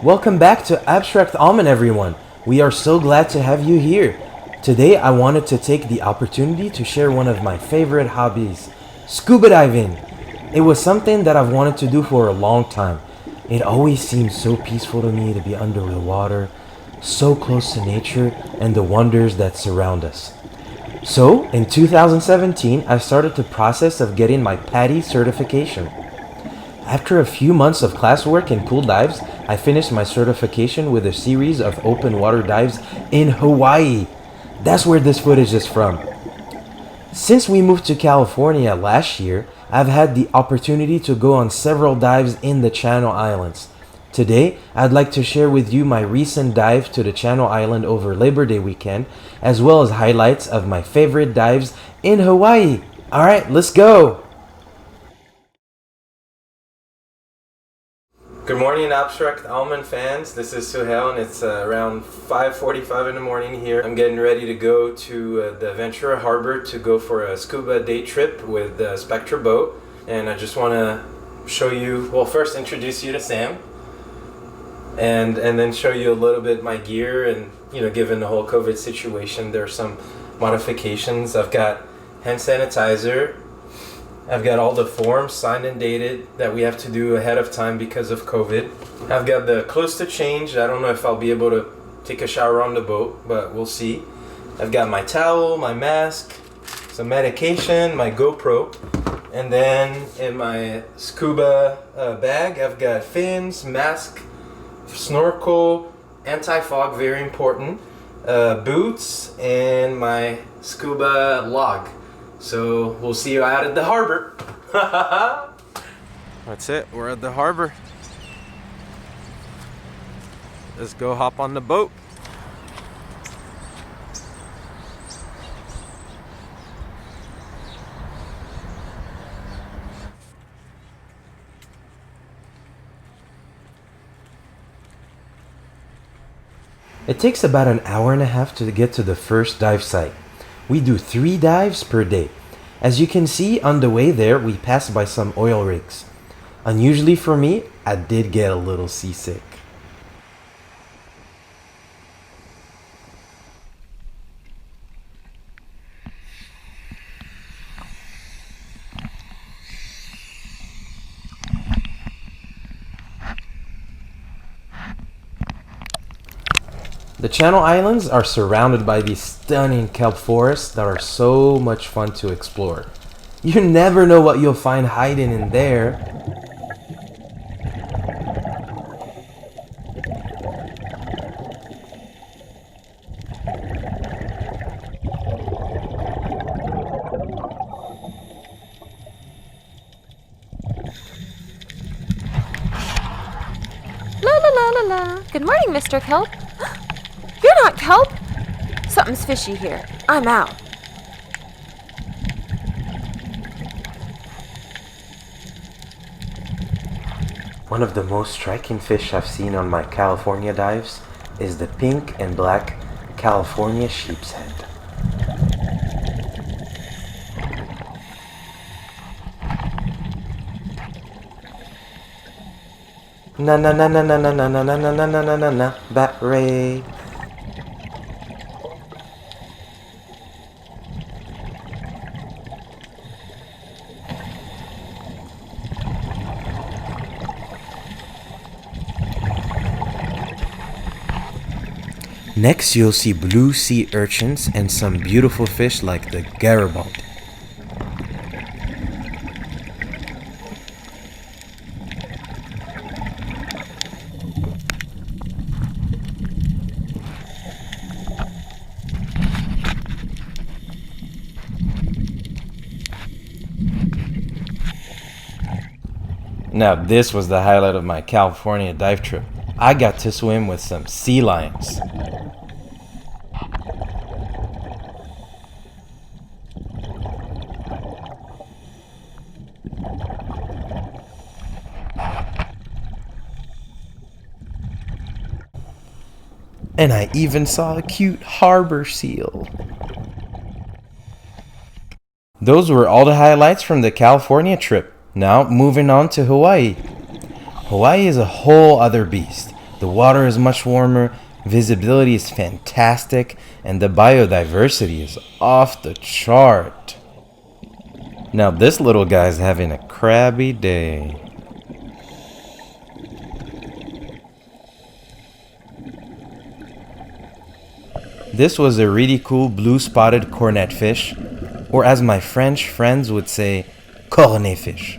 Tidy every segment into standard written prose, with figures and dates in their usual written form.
Welcome back to Abstract Almond, everyone. We are so glad to have you here. Today, I wanted to take the opportunity to share one of my favorite hobbies, scuba diving. It was something that I've wanted to do for a long time. It always seems so peaceful to me to be under the water, so close to nature and the wonders that surround us. So, in 2017, I started the process of getting my PADI certification. After a few months of classwork and pool dives, I finished my certification with a series of open water dives in Hawaii. That's where this footage is from. Since we moved to California last year, I've had the opportunity to go on several dives in the Channel Islands. Today, I'd like to share with you my recent dive to the Channel Island over Labor Day weekend, as well as highlights of my favorite dives in Hawaii. Alright, let's go! Good morning, Abstract Almond fans. This is Souheil, and it's around 5:45 in the morning here. I'm getting ready to go to the Ventura Harbor to go for a scuba day trip with the Spectra boat. And I just want to show you, well, first introduce you to Sam, and then show you a little bit my gear. And given the whole COVID situation, there are some modifications. I've got hand sanitizer. I've got all the forms signed and dated that we have to do ahead of time because of COVID. I've got the clothes to change. I don't know if I'll be able to take a shower on the boat, but we'll see. I've got my towel, my mask, some medication, my GoPro, and then in my scuba bag, I've got fins, mask, snorkel, anti-fog, very important, boots, and my scuba log. So we'll see you out at the harbor. That's it, we're at the harbor. Let's go hop on the boat. It takes about an hour and a half to get to the first dive site. We do 3 dives per day. As you can see, on the way there, we passed by some oil rigs. Unusually for me, I did get a little seasick. The Channel Islands are surrounded by these stunning kelp forests that are so much fun to explore. You never know what you'll find hiding in there. La la la la la. Good morning, Mr. Kelp. You're not kelp! Something's fishy here. I'm out. One of the most striking fish I've seen on my California dives is the pink and black California sheep's head. Na na na na na na na na na na na na na na bat ray. Next, you'll see blue sea urchins and some beautiful fish like the Garibaldi. Now, this was the highlight of my California dive trip. I got to swim with some sea lions. And I even saw a cute harbor seal. Those were all the highlights from the California trip. Now moving on to Hawaii. Hawaii is a whole other beast. The water is much warmer, visibility is fantastic, and the biodiversity is off the chart. Now this little guy's having a crabby day. This was a really cool blue-spotted cornetfish, or as my French friends would say, cornetfish.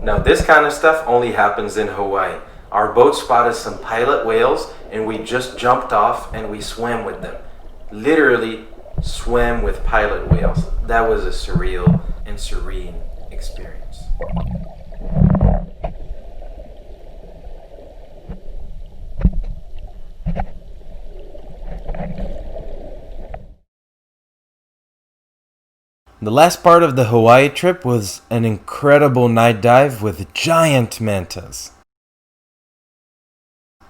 Now this kind of stuff only happens in Hawaii. Our boat spotted some pilot whales and we just jumped off and we swam with them. Literally swam with pilot whales. That was a surreal and serene experience. The last part of the Hawaii trip was an incredible night dive with giant mantas.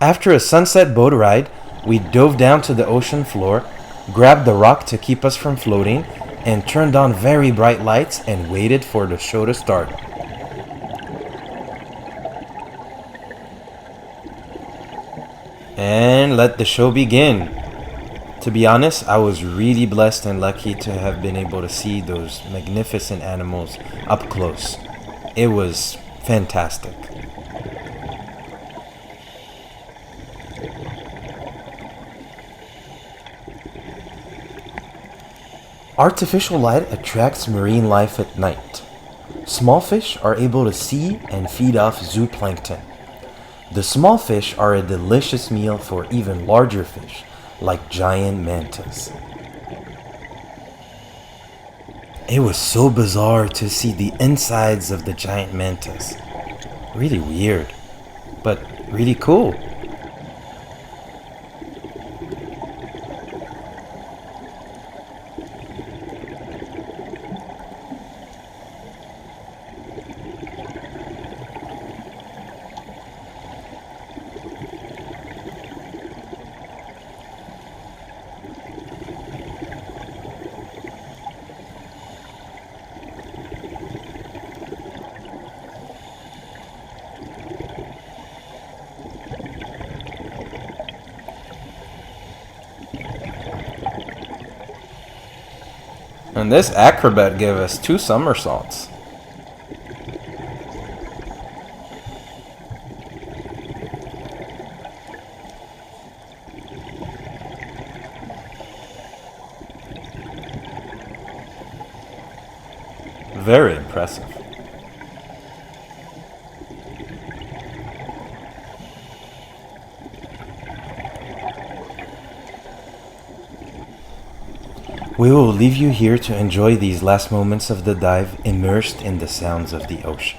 After a sunset boat ride, we dove down to the ocean floor, grabbed the rock to keep us from floating, and turned on very bright lights and waited for the show to start. And let the show begin. To be honest, I was really blessed and lucky to have been able to see those magnificent animals up close. It was fantastic. Artificial light attracts marine life at night. Small fish are able to see and feed off zooplankton. The small fish are a delicious meal for even larger fish, like giant mantas. It was so bizarre to see the insides of the giant mantas. Really weird, but really cool. And this acrobat gave us 2 somersaults. Very impressive. We will leave you here to enjoy these last moments of the dive immersed in the sounds of the ocean.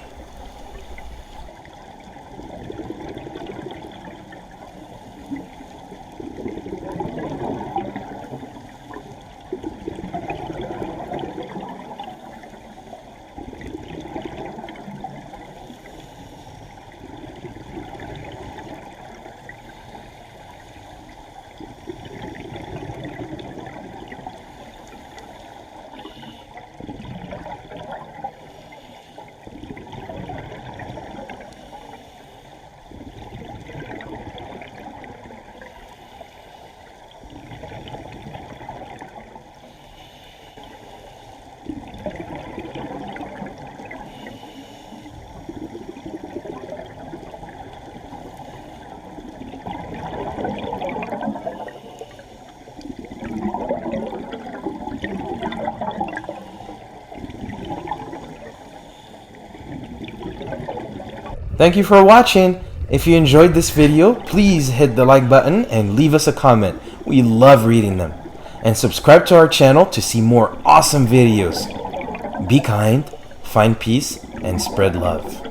Thank you for watching. If you enjoyed this video, please hit the like button and leave us a comment. We love reading them. And subscribe to our channel to see more awesome videos. Be kind, find peace, and spread love.